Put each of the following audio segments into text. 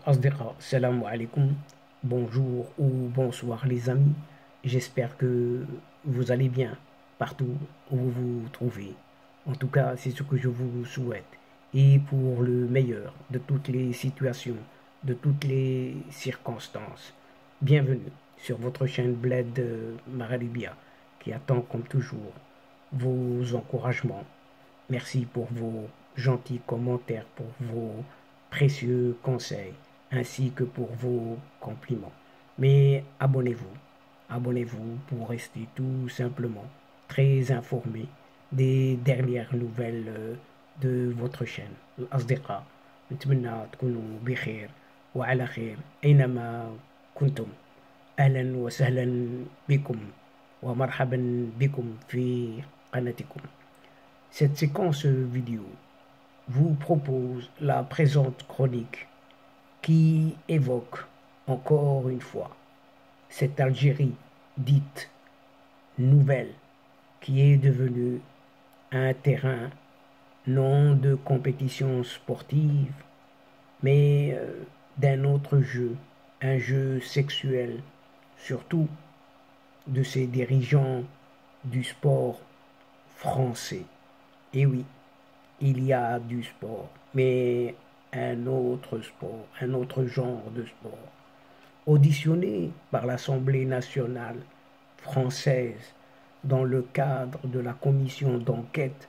Asdiqa, salam alaikum, bonjour ou bonsoir les amis. J'espère que vous allez bien partout où vous vous trouvez. En tout cas, c'est ce que je vous souhaite. Et pour le meilleur de toutes les situations, de toutes les circonstances. Bienvenue sur votre chaîne Bled Maralibia qui attend comme toujours vos encouragements. Merci pour vos gentils commentaires, pour vos précieux conseils, ainsi que pour vos compliments. Mais abonnez-vous pour rester tout simplement très informé des dernières nouvelles de votre chaîne. الأصدقاء نتمنى تكونوا بخير وعلى خير أينما كنتم. أهلا وسهلا بكم ومرحبا بكم في قناتكم. Cette séquence vidéo vous propose la présente chronique qui évoque encore une fois cette Algérie dite nouvelle qui est devenue un terrain non de compétition sportive mais d'un autre jeu, un jeu sexuel, surtout de ses dirigeants du sport français. Et oui, il y a du sport, mais un autre sport, un autre genre de sport. Auditionné par l'Assemblée nationale française dans le cadre de la commission d'enquête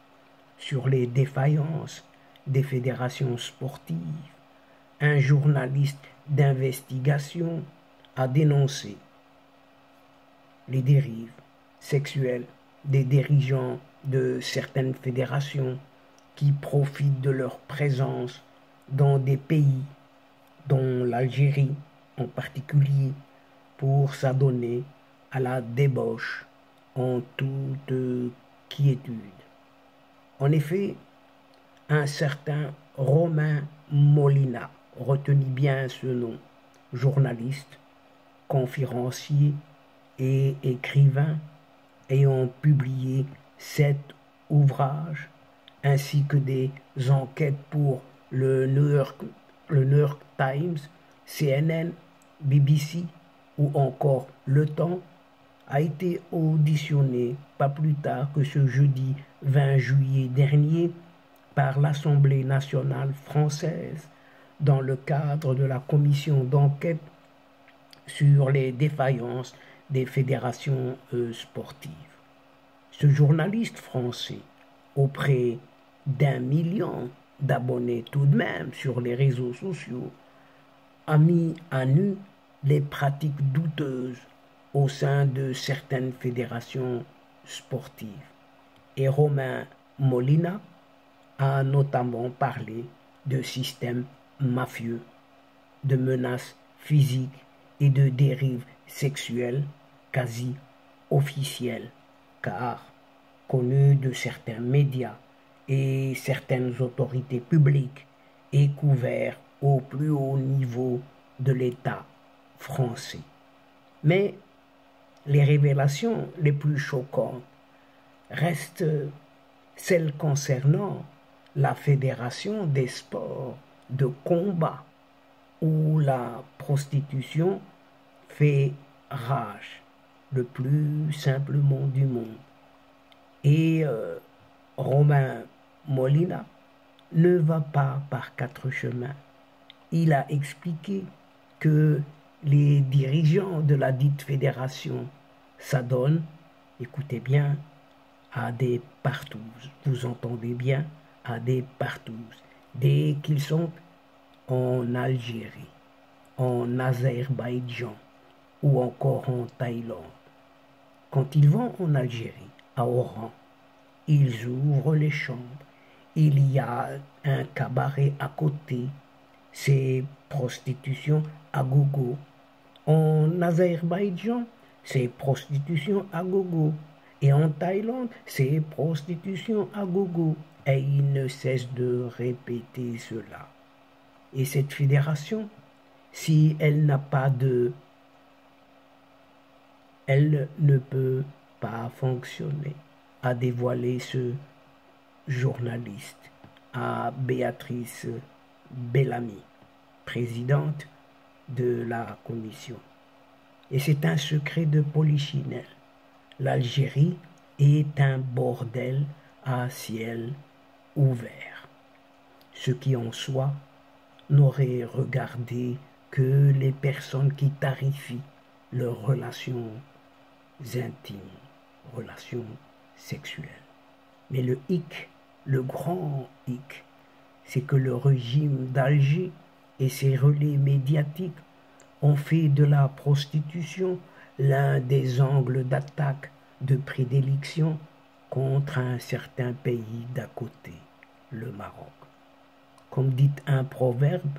sur les défaillances des fédérations sportives, un journaliste d'investigation a dénoncé les dérives sexuelles des dirigeants de certaines fédérations qui profitent de leur présence dans des pays, dont l'Algérie en particulier, pour s'adonner à la débauche en toute quiétude. En effet, un certain Romain Molina, retenez bien ce nom, journaliste, conférencier et écrivain, ayant publié 7 ouvrages ainsi que des enquêtes pour le New York Times, CNN, BBC ou encore Le Temps, a été auditionné pas plus tard que ce jeudi 20 juillet dernier par l'Assemblée nationale française dans le cadre de la commission d'enquête sur les défaillances des fédérations sportives. Ce journaliste français, auprès d'1 million d'abonnés tout de même sur les réseaux sociaux, a mis à nu les pratiques douteuses au sein de certaines fédérations sportives. Et Romain Molina a notamment parlé de systèmes mafieux, de menaces physiques et de dérives sexuelles quasi officielles, car connu de certains médias et certaines autorités publiques et couvert au plus haut niveau de l'État français. Mais les révélations les plus choquantes restent celles concernant la Fédération des sports de combat, où la prostitution fait rage le plus simplement du monde. Et Romain Molina ne va pas par 4 chemins. Il a expliqué que les dirigeants de la dite fédération s'adonnent, écoutez bien, à des partouzes. Vous entendez bien, à des partouzes. Dès qu'ils sont en Algérie, en Azerbaïdjan ou encore en Thaïlande. Quand ils vont en Algérie, à Oran, ils ouvrent les chambres. Il y a un cabaret à côté. C'est prostitution à gogo. En Azerbaïdjan, c'est prostitution à gogo. Et en Thaïlande, c'est prostitution à gogo. Et ils ne cessent de répéter cela. Et cette fédération, si elle n'a pas de... elle ne peut pas fonctionner, a dévoilé ce journaliste à Béatrice Bellamy. présidente de la commission. Et c'est un secret de polichinelle. L'Algérie est un bordel à ciel ouvert. Ce qui en soi n'aurait regardé que les personnes qui tarifient leurs relations intimes, relations sexuelles. Mais le hic, le grand hic, c'est que le régime d'Alger et ses relais médiatiques ont fait de la prostitution l'un des angles d'attaque de prédilection contre un certain pays d'à côté, le Maroc. Comme dit un proverbe,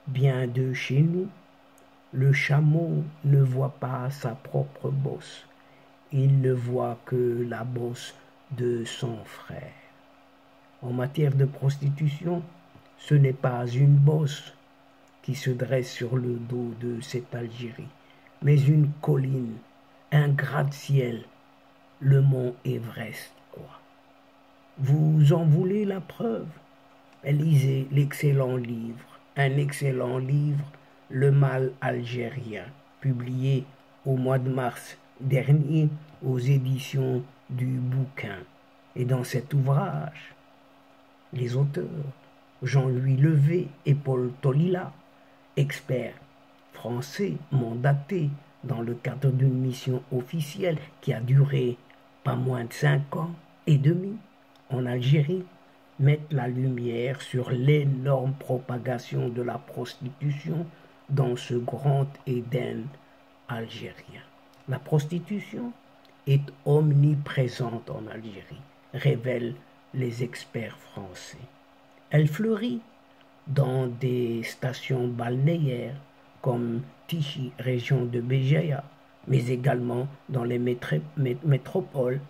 bien de chez nous, le chameau ne voit pas sa propre bosse, il ne voit que la bosse de son frère. En matière de prostitution, ce n'est pas une bosse qui se dresse sur le dos de cette Algérie, mais une colline, un gratte-ciel, le mont Everest, quoi. Vous en voulez la preuve? Lisez un excellent livre, Le mal algérien, publié au mois de mars dernier aux éditions du Bouquin. Et dans cet ouvrage, les auteurs, Jean-Louis Levé et Paul Tolila, experts français mandatés dans le cadre d'une mission officielle qui a duré pas moins de 5 ans et demi en Algérie, mettent la lumière sur l'énorme propagation de la prostitution dans ce grand Éden algérien. La prostitution est omniprésente en Algérie, révèlent les experts français. Elle fleurit dans des stations balnéaires comme Tichy, région de Béjaïa, mais également dans les métropoles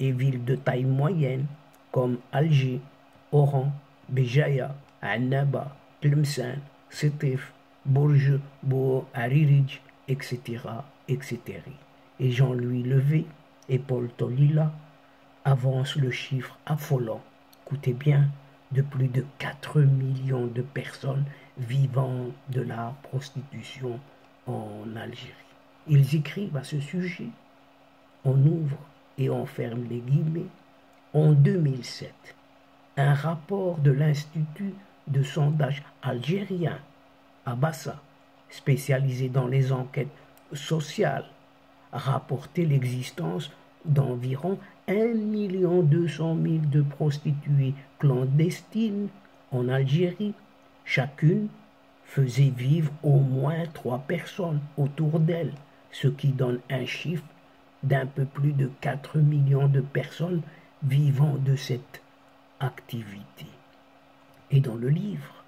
et villes de taille moyenne comme Alger, Oran, Béjaïa, Annaba, Tlemcen, Sétif, Bourges, Haririj, etc., etc. Et Jean-Louis Levé et Paul Tolila avancent le chiffre affolant, écoutez bien, de plus de 4 millions de personnes vivant de la prostitution en Algérie. Ils écrivent à ce sujet, on ouvre et on ferme les guillemets, en 2007, un rapport de l'Institut de sondage algérien, Abassa, spécialisé dans les enquêtes sociales, rapportait l'existence d'environ 1,2 million de prostituées clandestines en Algérie. Chacune faisait vivre au moins 3 personnes autour d'elle, ce qui donne un chiffre d'un peu plus de 4 millions de personnes vivant de cette activité. Et dans le livre,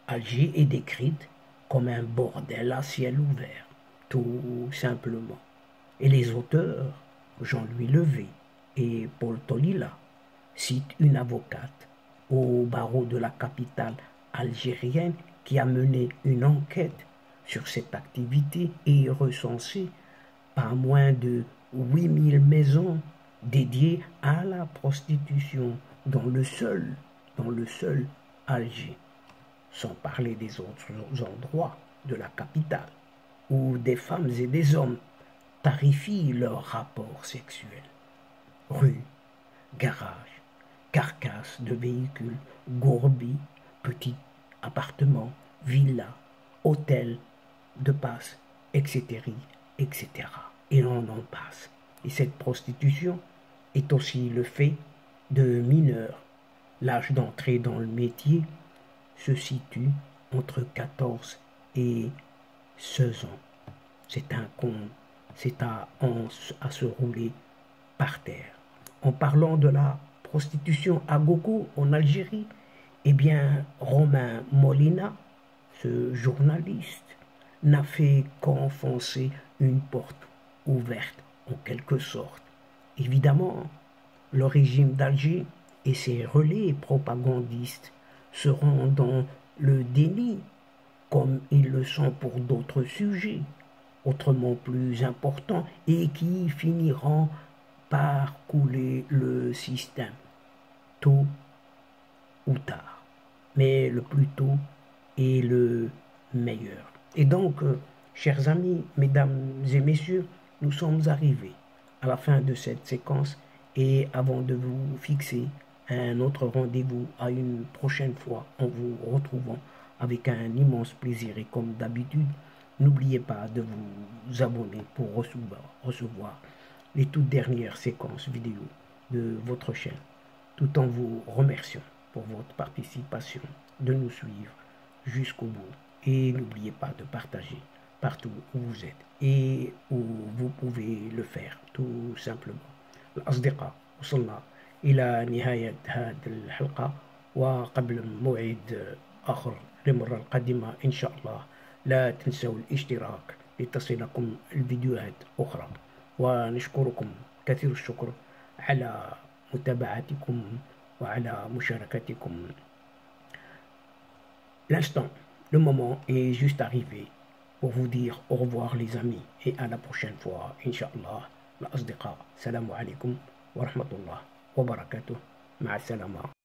Alger est décrite comme un bordel à ciel ouvert, tout simplement. Et les auteurs, Jean-Louis Levé et Paul Tolila, citent une avocate au barreau de la capitale algérienne qui a mené une enquête sur cette activité et recensé pas moins de 8000 maisons dédiées à la prostitution dans le seul Alger, sans parler des autres endroits de la capitale où des femmes et des hommes tarifient leurs rapports sexuels. Rues, garages, carcasses de véhicules, gourbies, petits appartements, villas, hôtels de passe, etc., etc. Et on en passe. Et cette prostitution est aussi le fait de mineurs. L'âge d'entrée dans le métier se situe entre 14 et 16 ans. C'est un compte, c'est à se rouler par terre. En parlant de la prostitution à gogo en Algérie, eh bien, Romain Molina, ce journaliste, n'a fait qu'enfoncer une porte ouverte, en quelque sorte. Évidemment, le régime d'Alger et ses relais propagandistes seront dans le déni, comme ils le sont pour d'autres sujets, autrement plus importants, et qui finiront par couler le système, tôt ou tard. Mais le plus tôt est le meilleur. Et donc, chers amis, mesdames et messieurs, nous sommes arrivés à la fin de cette séquence et avant de vous fixer un autre rendez-vous à une prochaine fois en vous retrouvant avec un immense plaisir et comme d'habitude, n'oubliez pas de vous abonner pour recevoir les toutes dernières séquences vidéo de votre chaîne, tout en vous remerciant pour votre participation, de nous suivre jusqu'au bout. Et n'oubliez pas de partager partout où vous êtes et où vous pouvez le faire tout simplement. الأصدقاء وصلنا إلى نهاية هذه الحلقة وقبل موعد آخر للمرة القادمة إن شاء الله لا تنسوا الاشتراك لتصلكم الفيديوهات أخرى ونشكركم كثير الشكر على متابعتكم وعلى مشاركتكم. L'instant, le moment est juste arrivé pour vous dire au revoir les amis et à la prochaine fois, Inch'Allah. الأصدقاء السلام عليكم ورحمة الله وبركاته مع السلامة.